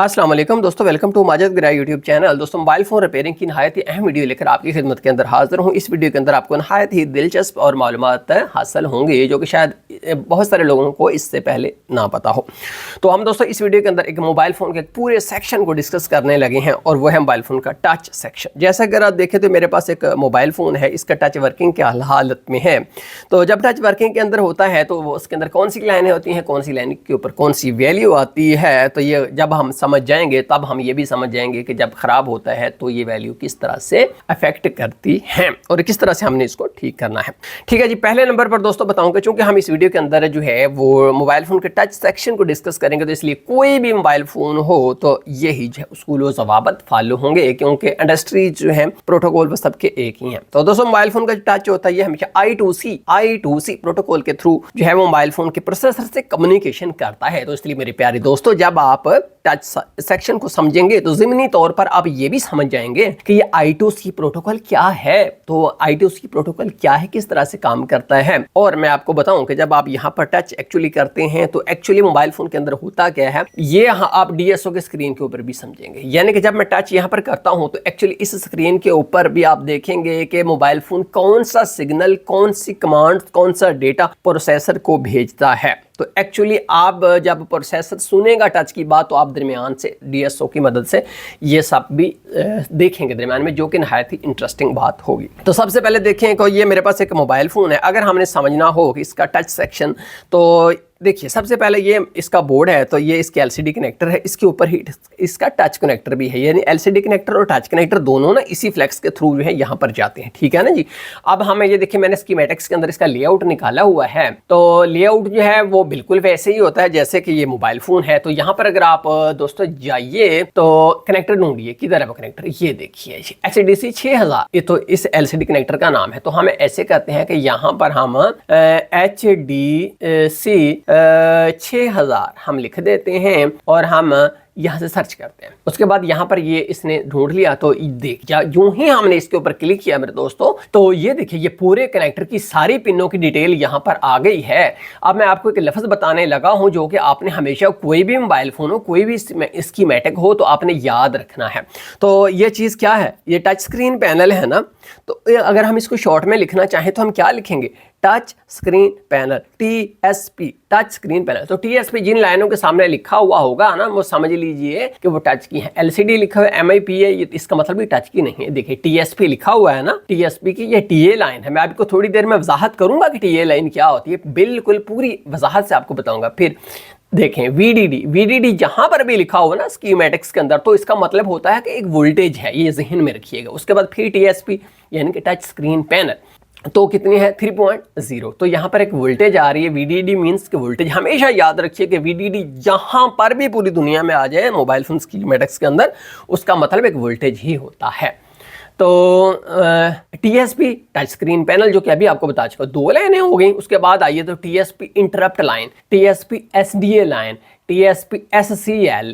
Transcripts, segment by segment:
अस्सलाम वालेकुम दोस्तों, वेलकम टू माजिद गिराई यूट्यूब चैनल। दोस्तों, मोबाइल फ़ोन रिपेयरिंग की नहायत ही अहम वीडियो लेकर आपकी खिदमत के अंदर हाज़िर हूँ। इस वीडियो के अंदर आपको नहायत ही दिलचस्प और मालूमात हासिल होंगी जो कि शायद बहुत सारे लोगों को इससे पहले ना पता हो। तो हम दोस्तों इस वीडियो के अंदर एक मोबाइल फ़ोन के पूरे सेक्शन को डिस्कस करने लगे हैं और वो है मोबाइल फ़ोन का टच सेक्शन। जैसा अगर आप देखें तो मेरे पास एक मोबाइल फ़ोन है, इसका टच वर्किंग क्या हालत में है। तो जब टच वर्किंग के अंदर होता है तो वो उसके अंदर कौन सी लाइनें होती हैं, कौन सी लाइन के ऊपर कौन सी वैल्यू आती है, तो ये जब हम समझ जाएंगे तब हम ये भी समझ जाएंगे कि जब ख़राब होता है तो ये वैल्यू किस तरह से अफेक्ट करती है और किस तरह से हमने इसको ठीक करना है। ठीक है जी, पहले नंबर पर दोस्तों बताऊंगा, चूंकि हम इस वीडियो के अंदर जो है वो मोबाइल फ़ोन के टच सेक्शन को डिस्कस करेंगे, तो इसलिए कोई भी मोबाइल फ़ोन हो तो यही जो उसूल व ज़वाबित फॉलो होंगे, क्योंकि इंडस्ट्री जो है प्रोटोकॉल वो सबके एक ही हैं। तो दोस्तों मोबाइल फ़ोन का टच होता है ये हमेशा I2C प्रोटोकॉल के थ्रू जो है वो मोबाइल फ़ोन के प्रोसेसर से कम्युनिकेशन करता है। तो इसलिए मेरे प्यारे दोस्तों, जब आप टच सेक्शन को समझेंगे तो ज़मीनी तौर पर आप ये भी समझ जाएंगे कि ये I2C प्रोटोकॉल क्या है। तो I2C प्रोटोकॉल क्या है, किस तरह से काम करता है, और मैं आपको बताऊं कि जब आप यहाँ पर टच एक्चुअली करते हैं तो एक्चुअली मोबाइल फ़ोन के अंदर होता क्या है, ये आप DSO के स्क्रीन के ऊपर भी समझेंगे। यानी कि जब मैं टच यहाँ पर करता हूँ तो एक्चुअली इस स्क्रीन के ऊपर भी आप देखेंगे कि मोबाइल फ़ोन कौन सा सिग्नल, कौन सी कमांड, कौन सा डेटा प्रोसेसर को भेजता है। तो एक्चुअली आप जब प्रोसेसर सुनेगा टच की बात तो आप दरमियान से DSO की मदद से ये सब भी देखेंगे दरमियान में, जो कि नहायत ही इंटरेस्टिंग बात होगी। तो सबसे पहले देखें कि ये मेरे पास एक मोबाइल फ़ोन है। अगर हमने समझना हो कि इसका टच सेक्शन, तो देखिए सबसे पहले ये इसका बोर्ड है, तो ये इसके LCD कनेक्टर है, इसके ऊपर ही इसका टच कनेक्टर भी है। यानी LCD कनेक्टर और टच कनेक्टर दोनों ना इसी फ्लेक्स के थ्रू जो है यहाँ पर जाते हैं। ठीक है ना जी। अब हमें ये देखिए, मैंने स्कीमेटिक्स के अंदर इसका लेआउट निकाला हुआ है। तो लेआउट जो है वो बिल्कुल वैसे ही होता है जैसे कि ये मोबाइल फ़ोन है। तो यहाँ पर अगर आप दोस्तों जाइए तो कनेक्टर ढूंढिए, किधर है वो कनेक्टर, ये देखिए HDC 6000, ये तो इस LCD कनेक्टर का नाम है। तो हम ऐसे कहते हैं कि यहाँ पर हम HDC 6000 हम लिख देते हैं और हम यहाँ से सर्च करते हैं। उसके बाद यहाँ पर ये इसने ढूंढ लिया, तो देख यूं ही हमने इसके ऊपर क्लिक किया मेरे दोस्तों, तो ये देखिए ये पूरे कनेक्टर की सारी पिनों की डिटेल यहाँ पर आ गई है। अब मैं आपको एक लफ्ज़ बताने लगा हूँ जो कि आपने हमेशा, कोई भी मोबाइल फ़ोन हो, कोई भी स्कीमेटिक हो, तो आपने याद रखना है। तो ये चीज़ क्या है, ये टच स्क्रीन पैनल है ना। तो अगर हम इसको शॉर्ट में लिखना चाहें तो हम क्या लिखेंगे, touch screen panel, TSP, touch screen panel. तो TSP जिन लाइनों के सामने लिखा हुआ होगा ना, वो समझ लीजिए कि वो टच की है। LCD लिखा हुआ है, MIP है, ये इसका मतलब भी टच की नहीं है। देखिए TSP लिखा हुआ है ना, TSP की ये TA लाइन है। मैं आपको थोड़ी देर में वजाहत करूंगा कि TA लाइन क्या होती है, बिल्कुल पूरी वजाहत से आपको बताऊंगा। फिर देखें VDD जहां पर भी लिखा हुआ ना स्कीमेटिक्स के अंदर, तो इसका मतलब होता है कि एक वोल्टेज है, ये जहन में रखिएगा। उसके बाद फिर TSP यानी कि टच स्क्रीन पैनल, तो कितनी है 3.0। तो यहाँ पर एक वोल्टेज आ रही है। VDD मींस कि वोल्टेज। हमेशा याद रखिए कि VDD जहाँ पर भी पूरी दुनिया में आ जाए मोबाइल फोन स्कीमेटिक्स के अंदर, उसका मतलब एक वोल्टेज ही होता है। तो TSP टच स्क्रीन पैनल, जो कि अभी आपको बता चुका, 2 लाइनें हो गई। उसके बाद आइए तो TSP interrupt line, TSP SDA line, TSP SCL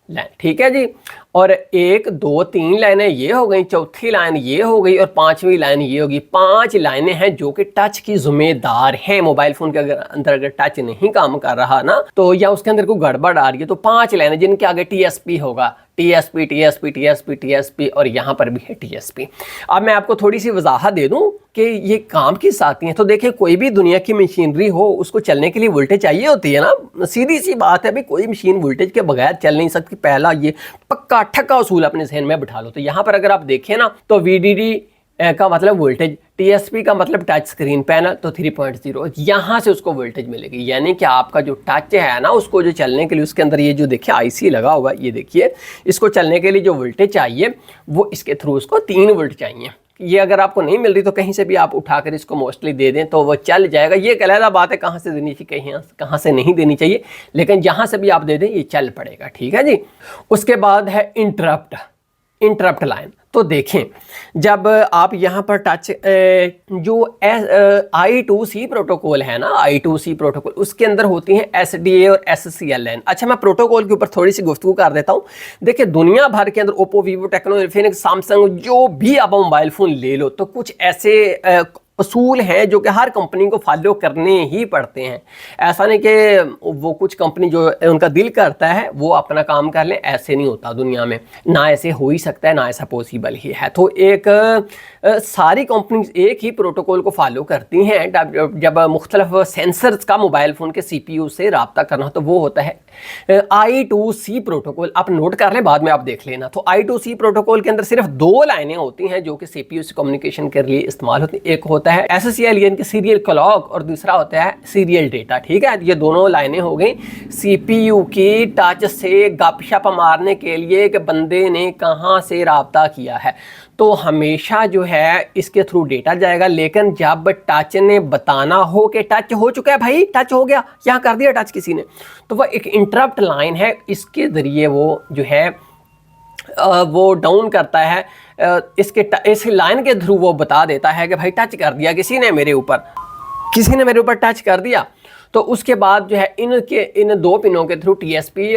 line. ठीक है जी। और 1 2 3 लाइनें ये हो गई, चौथी लाइन ये हो गई और 5वीं लाइन ये होगी। 5 लाइनें हैं जो कि टच की जिम्मेदार हैं। मोबाइल फोन के अंदर अगर टच नहीं काम कर रहा ना, तो या उसके अंदर कोई गड़बड़ आ रही है, तो 5 लाइनें जिनके आगे TSP होगा, TSP और यहाँ पर भी है TSP। अब मैं आपको थोड़ी सी वजाहत दे दूं कि ये काम किस आती हैं। तो देखिए, कोई भी दुनिया की मशीनरी हो, उसको चलने के लिए वोल्टेज चाहिए होती है ना। सीधी सी बात है भाई, कोई मशीन वोल्टेज के बगैर चल नहीं सकती। पहला ये पक्का ठक्का उसूल अपने जहन में बिठा लो। तो यहाँ पर अगर आप देखें ना, तो VDD का मतलब वोल्टेज, TSP का मतलब टच स्क्रीन पैनल, तो 3.0 यहाँ से उसको वोल्टेज मिलेगी। यानी कि आपका जो टच है ना, उसको जो चलने के लिए उसके अंदर ये जो देखिए IC लगा हुआ है, ये देखिए, इसको चलने के लिए जो वोल्टेज चाहिए वो इसके थ्रू उसको 3 वोल्ट चाहिए। ये अगर आपको नहीं मिल रही तो कहीं से भी आप उठाकर इसको मोस्टली दे दें तो वो चल जाएगा। ये एक अलग बात है कहाँ से देनी चाहिए, कहाँ से नहीं देनी चाहिए, लेकिन जहाँ से भी आप दे दें ये चल पड़ेगा। ठीक है जी। उसके बाद है इंटरप्ट लाइन। तो देखें, जब आप यहाँ पर टच जो I2C प्रोटोकॉल है ना, I2C प्रोटोकॉल, उसके अंदर होती हैं SDA और SCL लाइन। अच्छा, मैं प्रोटोकॉल के ऊपर थोड़ी सी गुफ्तगू कर देता हूँ। देखिए, दुनिया भर के अंदर Oppo, Vivo, Tecno, Infinix, Samsung, जो भी आप मोबाइल फ़ोन ले लो, तो कुछ ऐसे असूल हैं जो कि हर कंपनी को फॉलो करने ही पड़ते हैं। ऐसा नहीं कि वो कुछ कंपनी जो उनका दिल करता है वो अपना काम कर ले, ऐसे नहीं होता दुनिया में, ना ऐसे हो ही सकता है, ना ऐसा पॉसिबल ही है। तो एक सारी कंपनीज एक ही प्रोटोकॉल को फॉलो करती हैं। जब मुख्तलिफ सेंसर्स का मोबाइल फ़ोन के CPU से रब्ता करना हो तो वो होता है I2C प्रोटोकॉल। आप नोट कर लें, बाद में आप देख लेना। तो I2C प्रोटोकॉल के अंदर सिर्फ 2 लाइनें होती हैं जो कि CPU से कम्युनिकेशन के लिए इस्तेमाल होती हैं। एक होता है SCL यानी कि सीरियल क्लॉक, और दूसरा होता है सीरियल डेटा। ठीक है, ये दोनों लाइनें हो गई CPU की टच से गपशप मारने के लिए कि बंदे ने कहाँ से रब्ता किया है। तो हमेशा जो है इसके थ्रू डेटा जाएगा, लेकिन जब टच ने बताना हो कि टच हो चुका है भाई, टच हो गया, यहाँ कर दिया टच किसी ने, तो वह एक इंटरप्ट लाइन है, इसके ज़रिए वो जो है वो डाउन करता है। इस लाइन के थ्रू वो बता देता है कि भाई टच कर दिया किसी ने मेरे ऊपर, किसी ने मेरे ऊपर टच कर दिया। तो उसके बाद जो है इन 2 पिनों के थ्रू TSP,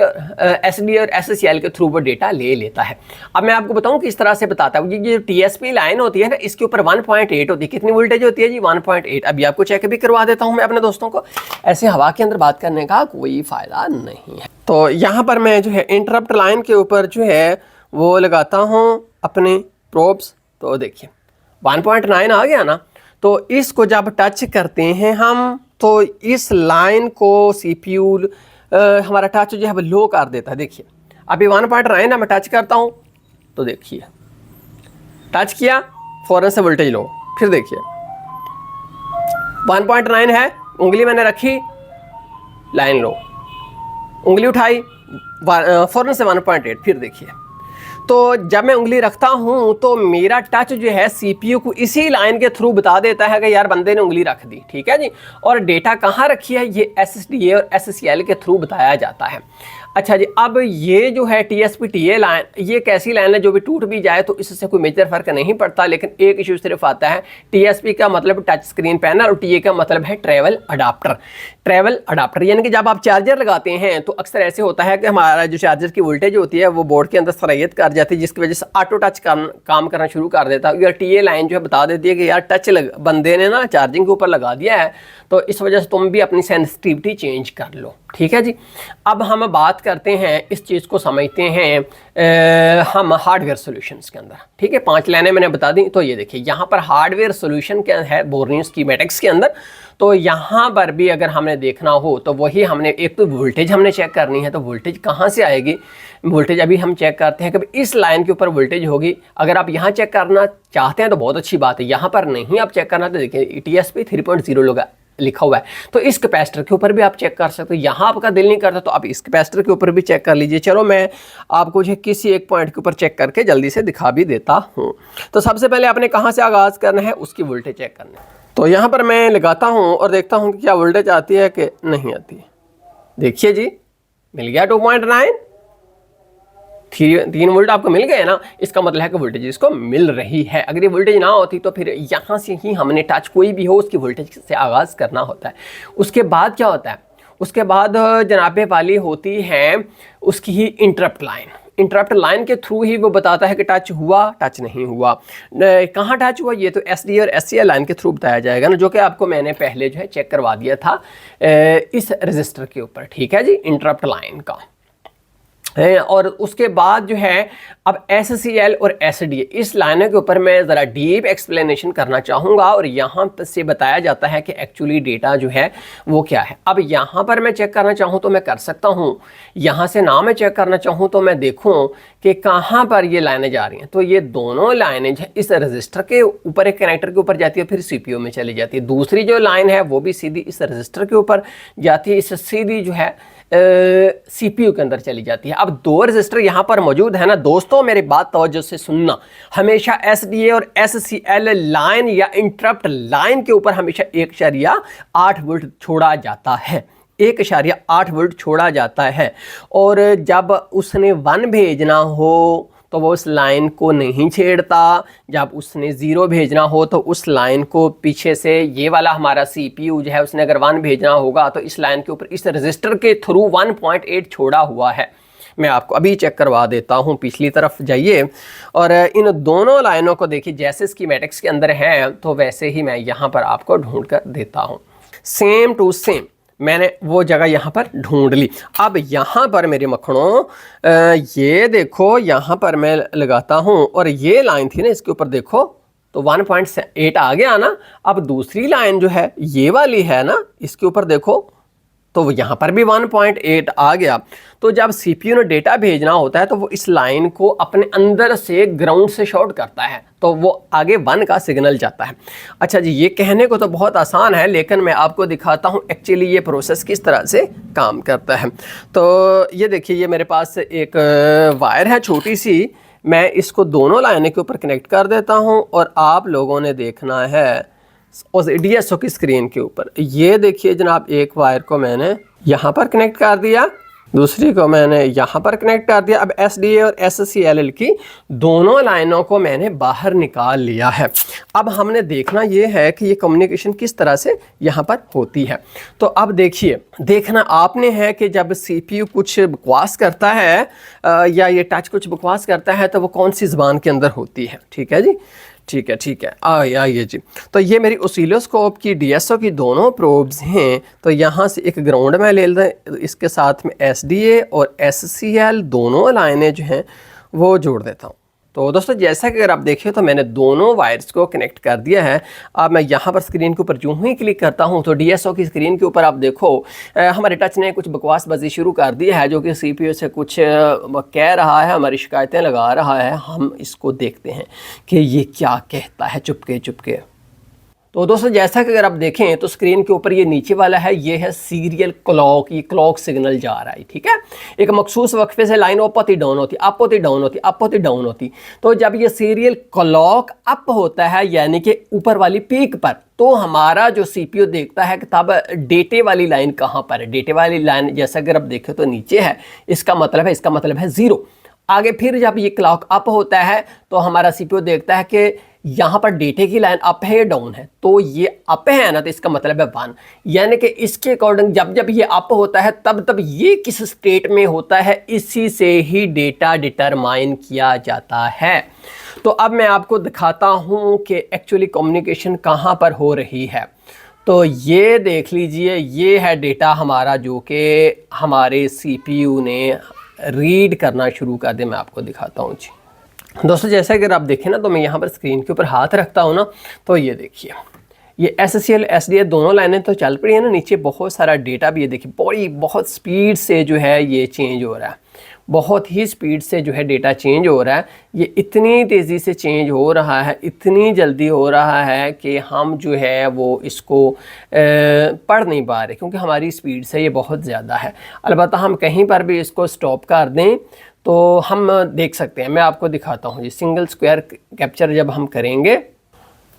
SD और SCL के थ्रू वो डेटा ले लेता है। अब मैं आपको बताऊं किस तरह से बताता हूँ। ये TSP लाइन होती है ना, इसके ऊपर 1.8 होती है। कितनी वोल्टेज होती है जी? 1.8। अभी आपको चेक भी करवा देता हूँ मैं अपने दोस्तों को, ऐसे हवा के अंदर बात करने का कोई फ़ायदा नहीं है। तो यहाँ पर मैं जो है इंटरप्ट लाइन के ऊपर जो है वो लगाता हूँ अपने प्रोब्स। तो देखिए 1.9 आ गया ना, तो इसको जब टच करते हैं हम तो इस लाइन को CPU हमारा टच जो है वो लो कर देता है। देखिए अभी 1.9 ना, मैं टच करता हूँ तो देखिए टच किया, फ़ौरन से वोल्टेज लो, फिर देखिए 1.9 है, उंगली मैंने रखी, लाइन लो, उंगली उठाई, फ़ौरन से 1.8, फिर देखिए। तो जब मैं उंगली रखता हूं तो मेरा टच जो है CPU को इसी लाइन के थ्रू बता देता है कि यार बंदे ने उंगली रख दी। ठीक है जी, और डेटा कहाँ रखी है, ये SSDA और SCL के थ्रू बताया जाता है। अच्छा जी, अब ये जो है TSP TA लाइन, ये कैसी लाइन है जो भी टूट भी जाए तो इससे कोई मेजर फ़र्क नहीं पड़ता, लेकिन एक इशू सिर्फ आता है। TSP का मतलब टच स्क्रीन पैनल और TA का मतलब है ट्रैवल अडाप्टर। ट्रैवल अडाप्टर यानी कि जब आप चार्जर लगाते हैं तो अक्सर ऐसे होता है कि हमारा जो चार्जर की वोल्टेज होती है वो बोर्ड के अंदर सरायत कर जाती है, जिसकी वजह से ऑटो टच काम करना शुरू कर देता है। या TA लाइन जो है बता देती है कि यार टच बंदे ने ना चार्जिंग के ऊपर लगा दिया है, तो इस वजह से तुम भी अपनी सेंसिटिविटी चेंज कर लो। ठीक है जी, अब हम बात करते हैं, इस चीज़ को समझते हैं हम हार्डवेयर सॉल्यूशंस के अंदर। ठीक है, 5 लाइनें मैंने बता दी। तो ये देखिए यहाँ पर हार्डवेयर सॉल्यूशन क्या है बोर्नियो स्कीमेटिक्स के अंदर। तो यहाँ पर भी अगर हमने देखना हो तो वही हमने एक तो वोल्टेज हमने चेक करनी है। तो वोल्टेज कहाँ से आएगी? वोल्टेज अभी हम चेक करते हैं कि इस लाइन के ऊपर वोल्टेज होगी। अगर आप यहाँ चेक करना चाहते हैं तो बहुत अच्छी बात है, यहाँ पर नहीं आप चेक करना तो देखिए TSP 3.0 लिखा हुआ है, तो इस कैपेसिटर के ऊपर भी आप चेक कर सकते हो। यहाँ आपका दिल नहीं करता तो आप इस कैपेसिटर के ऊपर भी चेक कर लीजिए। चलो मैं आपको जो किसी एक पॉइंट के ऊपर चेक करके जल्दी से दिखा भी देता हूँ। तो सबसे पहले आपने कहाँ से आगाज़ करना है, उसकी वोल्टेज चेक करना है। तो यहाँ पर मैं लगाता हूँ और देखता हूँ कि क्या वोल्टेज आती है कि नहीं आती है। देखिए जी, मिल गया 2.9, 3 वोल्ट आपको मिल गए ना, इसका मतलब है कि वोल्टेज इसको मिल रही है। अगर ये वोल्टेज ना होती तो फिर यहाँ से ही हमने टच कोई भी हो उसकी वोल्टेज से आगाज़ करना होता है। उसके बाद क्या होता है, उसके बाद जनाबे वाली होती है उसकी ही इंटरप्ट लाइन। इंटरप्ट लाइन के थ्रू ही वो बताता है कि टच हुआ, टच नहीं हुआ, कहाँ टच हुआ, ये तो SD और SCL लाइन के थ्रू बताया जाएगा ना, जो कि आपको मैंने पहले जो है चेक करवा दिया था इस रजिस्टर के ऊपर। ठीक है जी, इंटरप्ट लाइन का है। और उसके बाद जो है अब SCL और SDA इस लाइनों के ऊपर मैं ज़रा डीप एक्सप्लेनेशन करना चाहूँगा, और यहाँ से बताया जाता है कि एक्चुअली डेटा जो है वो क्या है। अब यहाँ पर मैं चेक करना चाहूँ तो मैं कर सकता हूँ, यहाँ से ना मैं चेक करना चाहूँ तो मैं देखूँ कि कहाँ पर ये लाइनें जा रही हैं। तो ये दोनों लाइनें जो इस रजिस्टर के ऊपर एक कनेक्टर के ऊपर जाती है, फिर CPU में चली जाती है। दूसरी जो लाइन है वो भी सीधी इस रजिस्टर के ऊपर जाती है, इस सीधी जो है CPU के अंदर चली जाती है। अब 2 रजिस्टर यहाँ पर मौजूद है ना दोस्तों, मेरी बात तवज्जो से सुनना। हमेशा SDA और SCL लाइन या इंटरप्ट लाइन के ऊपर हमेशा 1.8 वोल्ट छोड़ा जाता है, 1.8 वोल्ट छोड़ा जाता है। और जब उसने 1 भेजना हो तो वो उस लाइन को नहीं छेड़ता, जब उसने 0 भेजना हो तो उस लाइन को पीछे से ये वाला हमारा CPU जो है उसने अगर 1 भेजना होगा तो इस लाइन के ऊपर इस रजिस्टर के थ्रू 1.8 छोड़ा हुआ है। मैं आपको अभी चेक करवा देता हूँ। पिछली तरफ जाइए और इन दोनों लाइनों को देखिए, जैसे स्कीमेटिक्स के अंदर है तो वैसे ही मैं यहाँ पर आपको ढूंढ कर देता हूँ। सेम टू सेम मैंने वो जगह यहाँ पर ढूंढ ली। अब यहाँ पर मेरे मखणों ये देखो, यहाँ पर मैं लगाता हूँ और ये लाइन थी ना, इसके ऊपर देखो तो 1.8 आ गया ना। अब दूसरी लाइन जो है ये वाली है ना, इसके ऊपर देखो तो यहाँ पर भी 1.8 आ गया। तो जब सीपीयू ने डेटा भेजना होता है तो वो इस लाइन को अपने अंदर से ग्राउंड से शॉर्ट करता है, तो वो आगे 1 का सिग्नल जाता है। अच्छा जी, ये कहने को तो बहुत आसान है, लेकिन मैं आपको दिखाता हूँ एक्चुअली ये प्रोसेस किस तरह से काम करता है। तो ये देखिए, ये मेरे पास एक वायर है छोटी सी, मैं इसको दोनों लाइनों के ऊपर कनेक्ट कर देता हूँ और आप लोगों ने देखना है उस डीएसओ की स्क्रीन के ऊपर। ये देखिए जनाब, एक वायर को मैंने यहाँ पर कनेक्ट कर दिया, दूसरी को मैंने यहाँ पर कनेक्ट कर दिया। अब एसडीए और एससीएलएल की दोनों लाइनों को मैंने बाहर निकाल लिया है। अब हमने देखना ये है कि ये कम्युनिकेशन किस तरह से यहाँ पर होती है। तो अब देखिए, देखना आपने है कि जब सीपीयू कुछ बकवास करता है या ये टच कुछ बकवास करता है तो वो कौन सी ज़बान के अंदर होती है। ठीक है जी, ठीक है आइए जी। तो ये मेरी ओसिलोस्कोप की डीएसओ की दोनों प्रोब्स हैं। तो यहाँ से एक ग्राउंड में ले लें, इसके साथ में एसडीए और एससीएल दोनों लाइनें जो हैं वो जोड़ देता हूँ। तो दोस्तों, जैसा कि अगर आप देखें तो मैंने दोनों वायर्स को कनेक्ट कर दिया है। अब मैं यहाँ पर स्क्रीन के ऊपर यूँ ही क्लिक करता हूँ तो डीएसओ की स्क्रीन के ऊपर आप देखो हमारे टच ने कुछ बकवासबाजी शुरू कर दी है, जो कि सीपीयू से कुछ कह रहा है, हमारी शिकायतें लगा रहा है। हम इसको देखते हैं कि ये क्या कहता है चुपके चुपके। तो दोस्तों, जैसा कि अगर आप देखें तो स्क्रीन के ऊपर ये नीचे वाला है, ये है सीरियल क्लॉक, ये क्लॉक सिग्नल जा रहा है। ठीक है, एक मखसूस वक्फे से लाइन अप होती डाउन होती, अप होती डाउन होती, अप होती डाउन होती। तो जब ये सीरियल क्लॉक अप होता है यानी कि ऊपर वाली पीक पर, तो हमारा जो सीपीयू देखता है कि तब डेटे वाली लाइन कहाँ पर है। डेटे वाली लाइन जैसा अगर आप देखें तो नीचे है, इसका मतलब है 0। आगे फिर जब ये क्लॉक अप होता है तो हमारा सीपीयू देखता है कि यहाँ पर डेटे की लाइन अप है या डाउन है। तो ये अप है ना, तो इसका मतलब है 1, यानी कि इसके अकॉर्डिंग जब ये अप होता है तब ये किस स्टेट में होता है, इसी से ही डेटा डिटरमाइन किया जाता है। तो अब मैं आपको दिखाता हूँ कि एक्चुअली कम्युनिकेशन कहाँ पर हो रही है। तो ये देख लीजिए, ये है डेटा हमारा जो कि हमारे सीपीयू ने रीड करना शुरू कर दिया। मैं आपको दिखाता हूँ जी। दोस्तों, जैसा कि अगर आप देखें ना, तो मैं यहाँ पर स्क्रीन के ऊपर हाथ रखता हूँ ना, तो ये देखिए, ये एससीएल एसडीए दोनों लाइनें तो चल पड़ी है ना। नीचे बहुत सारा डेटा भी, ये देखिए बहुत स्पीड से जो है ये चेंज हो रहा है, बहुत ही स्पीड से जो है डेटा चेंज हो रहा है। ये इतनी तेज़ी से चेंज हो रहा है, इतनी जल्दी हो रहा है कि हम जो है वो इसको पढ़ नहीं पा रहे, क्योंकि हमारी स्पीड से ये बहुत ज़्यादा है। अलबत्ता हम कहीं पर भी इसको स्टॉप कर दें तो हम देख सकते हैं। मैं आपको दिखाता हूँ जी, सिंगल स्क्वायर कैप्चर जब हम करेंगे,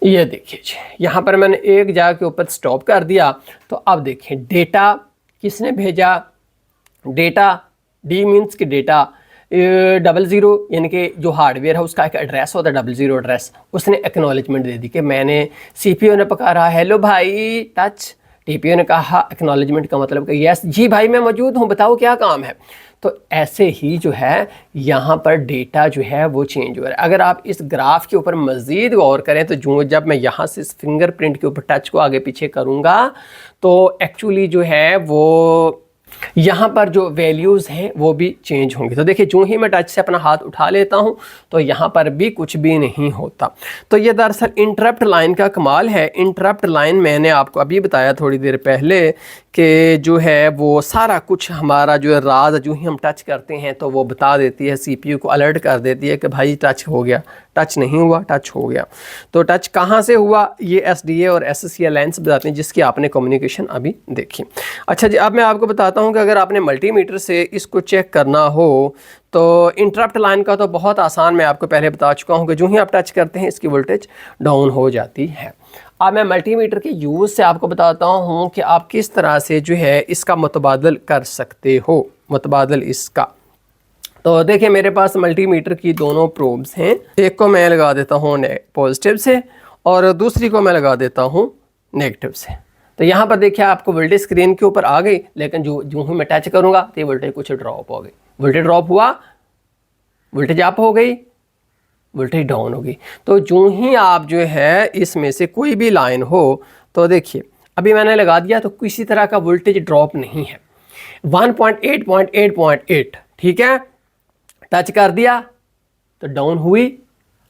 ये देखिए जी, यहाँ पर मैंने एक जगह के ऊपर स्टॉप कर दिया। तो अब देखिए डेटा किसने भेजा, डेटा डी मीन्स कि डेटा 00 यानी कि जो हार्डवेयर है उसका एक एड्रेस होता है 00 एड्रेस, उसने एक्नॉलेजमेंट दे दी कि मैंने, सीपीयू ने पुकारा हेलो भाई टच, टीपीयू ने कहा एक्नॉलेजमेंट का मतलब कि यस जी भाई मैं मौजूद हूँ, बताओ क्या काम है। तो ऐसे ही जो है यहाँ पर डेटा जो है वो चेंज हो रहा है। अगर आप इस ग्राफ के ऊपर मज़ीद गौर करें तो जब मैं यहाँ से इस फिंगरप्रिंट के ऊपर टच को आगे पीछे करूँगा तो एक्चुअली जो है वो यहाँ पर जो वैल्यूज़ हैं वो भी चेंज होंगी। तो देखिए, जो ही मैं टच से अपना हाथ उठा लेता हूँ तो यहाँ पर भी कुछ भी नहीं होता। तो ये दरअसल इंटरप्ट लाइन का कमाल है। इंटरप्ट लाइन मैंने आपको अभी बताया थोड़ी देर पहले कि जो है वो सारा कुछ हमारा जो है राज, जो ही हम टच करते हैं तो वो बता देती है, सीपीयू को अलर्ट कर देती है कि भाई टच हो गया, टच नहीं हुआ, टच हो गया। तो टच कहाँ से हुआ, ये एसडीए और एससीएल लाइन्स बताते हैं जिसकी आपने कम्युनिकेशन अभी देखी। अच्छा जी, अब मैं आपको बताता हूँ कि अगर आपने मल्टीमीटर से इसको चेक करना हो तो इंटरप्ट लाइन का तो बहुत आसान, मैं आपको पहले बता चुका हूँ कि जो ही आप टच करते हैं इसकी वोल्टेज डाउन हो जाती है। अब मैं मल्टीमीटर के यूज़ से आपको बताता हूँ कि आप किस तरह से जो है इसका मुतबादल कर सकते हो, मुतबादल इसका। तो देखिए, मेरे पास मल्टीमीटर की दोनों प्रोब्स हैं, एक को मैं लगा देता हूँ पॉजिटिव से और दूसरी को मैं लगा देता हूँ नेगेटिव से। तो यहाँ पर देखिए आपको वोल्टेज स्क्रीन के ऊपर आ गई, लेकिन जो ही मैं टच करूँगा तो ये वोल्टेज कुछ ड्रॉप हो गई। वोल्टेज ड्रॉप हुआ, वोल्टेज अप हो गई, वोल्टेज डाउन हो गई। तो जो ही आप जो है इसमें से कोई भी लाइन हो, तो देखिए अभी मैंने लगा दिया तो किसी तरह का वोल्टेज ड्रॉप नहीं है। 1.8.8.8 ठीक है, टच कर दिया तो डाउन हुई,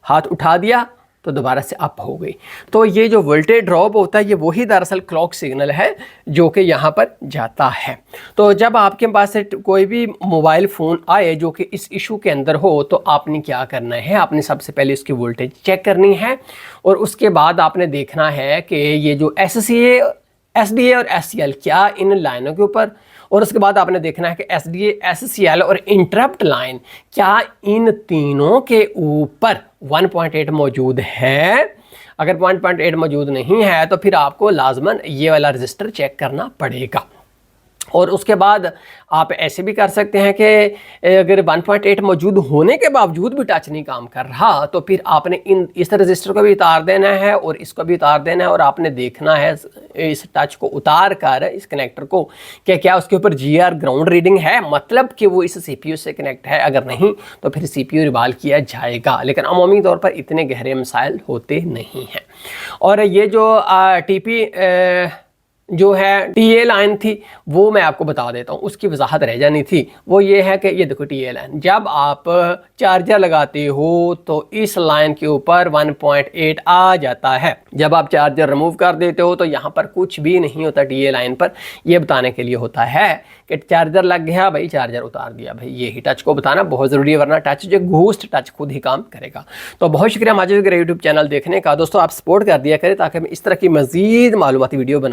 हाथ उठा दिया तो दोबारा से अप हो गई। तो ये जो वोल्टेज ड्रॉप होता है ये वही दरअसल क्लॉक सिग्नल है जो कि यहाँ पर जाता है। तो जब आपके पास से कोई भी मोबाइल फ़ोन आए जो कि इस इशू के अंदर हो, तो आपने क्या करना है, आपने सबसे पहले उसकी वोल्टेज चेक करनी है और उसके बाद आपने देखना है कि ये जो SDA और SCL क्या इन लाइनों के ऊपर, और उसके बाद आपने देखना है कि SDA, SCL और इंटरप्ट लाइन क्या इन तीनों के ऊपर 1.8 मौजूद है। अगर 1.8 मौजूद नहीं है तो फिर आपको लाजमन ये वाला रजिस्टर चेक करना पड़ेगा। और उसके बाद आप ऐसे भी कर सकते हैं कि अगर 1.8 मौजूद होने के बावजूद भी टच नहीं काम कर रहा तो फिर आपने इस रजिस्टर को भी उतार देना है और इसको भी उतार देना है, और आपने देखना है इस टच को उतार कर इस कनेक्टर को कि क्या उसके ऊपर GR ग्राउंड रीडिंग है, मतलब कि वो इस CPU से कनेक्ट है। अगर नहीं तो फिर CPU रिवाल किया जाएगा, लेकिन अमूमी तौर पर इतने गहरे मसाइल होते नहीं हैं। और ये जो TP जो है TA लाइन थी वो मैं आपको बता देता हूँ, उसकी वजाहत रह जानी थी। वो ये है कि ये देखो TA लाइन, जब आप चार्जर लगाते हो तो इस लाइन के ऊपर 1.8 आ जाता है। जब आप चार्जर रिमूव कर देते हो तो यहाँ पर कुछ भी नहीं होता TA लाइन पर। ये बताने के लिए होता है कि चार्जर लग गया भाई, चार्जर उतार दिया भाई। ये ही टच को बताना बहुत ज़रूरी है, वरना टच जो घूस्ट टच खुद ही काम करेगा। तो बहुत शुक्रिया माजिद ग्रे यूट्यूब चैनल देखने का। दोस्तों आप सपोर्ट कर दिया करें ताकि मैं इस तरह की मज़ीद मालूमाती वीडियो